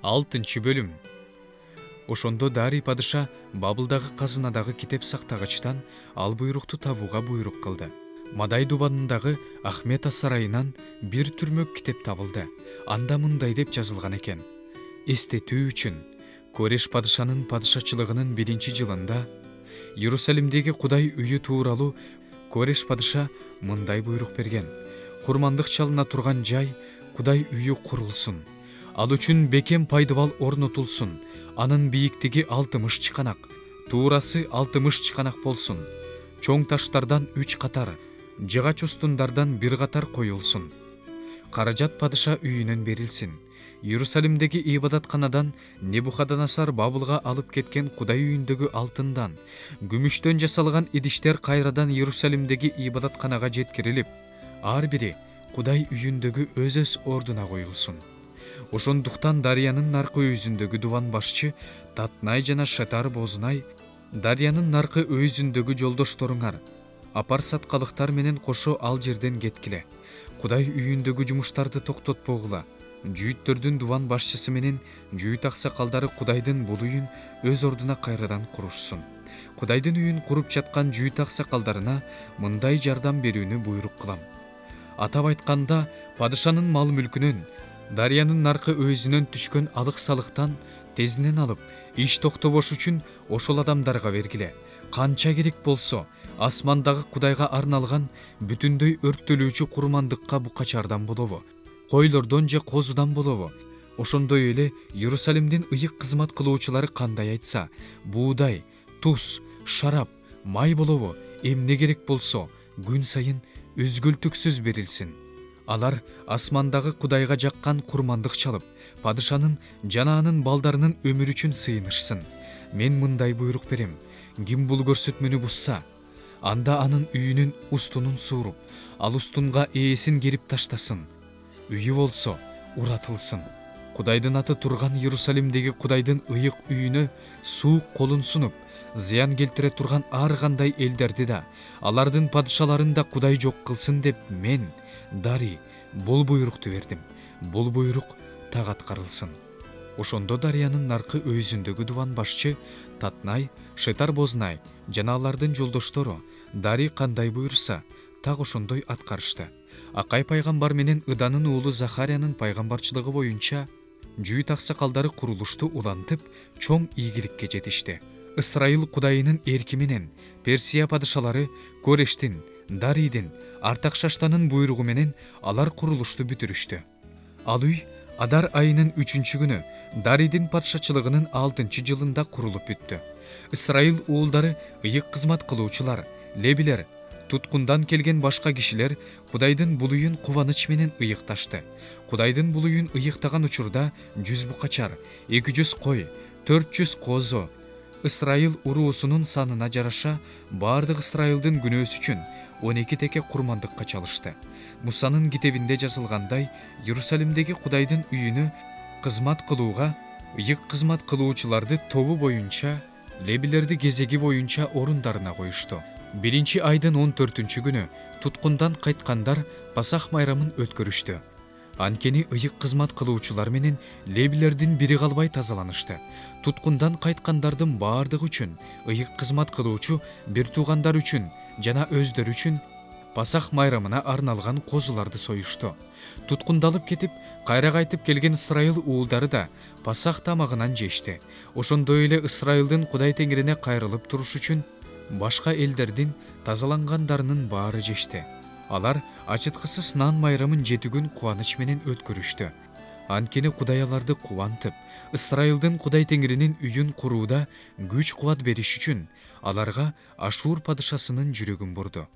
6 бөлүм. Ошондо Дарий падыша Бабылдагы казынадагы китеп сактагычтан ал буйрукту табууга буйрук кылды. Мадай дубанындагы Ахмета сарайынан бир түрмөк китеп табылды. Анда мындай деп жазылган экен: эстетүү үчүн Кореш падышанын падышачылыгынын 1-жылында Иерусалимдеги Кудай үйү тууралуу Кореш падыша мындай буйрук берген: курмандык чалына турган жай Кудай үйү курулсун. Ал үчүн бекем пайдыбал орнотулсун. Анын бийиктиги 60 чыканак, туурасы 60 чыканак болсун. Чоң таштардан 3 катар, жыгач устундардан 1 катар коюлсун. Каражат падыша үйүнөн берилсин. Иерусалимдеги ибадатканадан Небухаднецар Бабылга алып кеткен Кудай үйүндөгү алтындан, күмүштөн жасалган идиштер кайрадан Иерусалимдеги ибадатканага жеткирилип, ар бири Кудай үйүндөгү өз ордуна коюлсун. Ошондуктан Дарыянын наркы өйүзүндөгү дуван башчы Татнай жана Шетар Бознай, Дарыянын наркы өйүзүндөгү жолдошторуңар, апар саткалыктар менен кошо ал жерден кеткиле. Кудай үйүндөгү жумуштарды токтотпогула. Жүйүттөрдүн дуван башчысы менен жүйүт аксакалдары Кудайдын бул үйүн өз ордуна кайрадан курушсун. Кудайдын үйүн куруп жаткан жүйүт аксакалдарына мындай жардам берүүнү буйрук кылам. Атап айтканда, падышанын мал мүлкүнөн, Дарыянын наркы өйүзүнөн түшкөн алык салыктан тезинен алып, иш токтобош үчүн ошол адамдарга бергиле. Канча керек болсо, асмандагы Кудайга арналган бүтүндөй өрттөлүүчү курмандыкка букачардан болобу, койлордон же козудан болобу. Ошондой эле Иерусалимдин ыйык кызмат кылуучулары кандай айтса, буудай, туз, шарап, май болобу, эмне керек болсо, күн сайын үзгүлтүксүз берилсин. Алар асмандагы Кудайга жаккан курмандык чалып, падышанын жана анын балдарынын өмүрү үчүн сыйынышсын. Мен мындай буйрук берем: ким бул көрсөтмөнү бузса, анда анын үйүнүн устунун сууруп, ал устунга ээсин керип таштасын. Үйү болсо уратылсын. Кудайдын аты турган Иерусалимдеги Кудайдын ыйык үйүнө суук колун сунуп, зыян келтире турган ар кандай элдерди да, алардын падышаларын да Кудай жок кылсын деп мен, Дарий, бул буйрукту бердим. Бул буйрук так аткарылсын. Ошондо Дарыянын наркы өйүзүндөгү дуван башчы Татнай, Шетар Бознай жана алардын жолдоштору Дарий кандай буйруса, так ошондой аткарышты. Акай пайгамбар менен Ыданын уулу Захариянын пайгамбарчылыгы боюнча жүйүт аксакалдары курулушту улантып, чоң ийгиликке жетишти. Ысрайыл Кудайынын эрки менен Персия падышалары Корештин, Дарийдин, Артакшаштанын буйругу менен алар курулушту бүтүрүштү. Ал үй Адар айынын 3-күнү Дарийдин патшачылыгынын 6-жылында курулуп бүттү. Ысрайыл уулдары, ыйык кызмат кылуучулар, лебилер, туткундан келген башка кишилер Кудайдын бул үйүн кубаныч менен ыйыкташты. Кудайдын бул үйүн ыйыктаган учурда 100 букачар, 200 кой, 400 козу, Ысрайыл уруусунун санына жараша бардык Ысрайылдын күнөөсү үчүн 12 теке курмандыкка чалышты. Мусанын китебинде жазылгандай, Иерусалимдеги Кудайдын үйүнө кызмат кылууга ыйык кызмат кылуучуларды тобу боюнча, лебилерди кезеги боюнча орундарына коюшту. 1-айдын 14-күнү туткундан кайткандар Пасах майрамын өткөрүштү. Анткени ыйык кызмат кылуучулар менен лебилердин бири калбай тазаланышты. Туткундан кайткандардын баардыгы үчүн ыйык кызмат кылуучу бир туугандар үчүн жана өздөрү үчүн Пасах майрамына арналган козуларды союшту. Туткундалып кетип, кайра кайтып келген Ысрайыл уулдары да Пасах тамагынан жешти. Ошондой эле Ысрайылдын Кудай теңирине кайрылып туруш үчүн башка элдердин тазалангандарынын баары жешти. Алар ачыткысыз нан майрамын 7 күн кубаныч менен өткөрүштү. Анткени Кудай аларды кубантып, Ысрайылдын Кудай теңиринин үйүн курууда күч кубат бериш үчүн аларга Ашур падышасынын жүрөгүн бурду.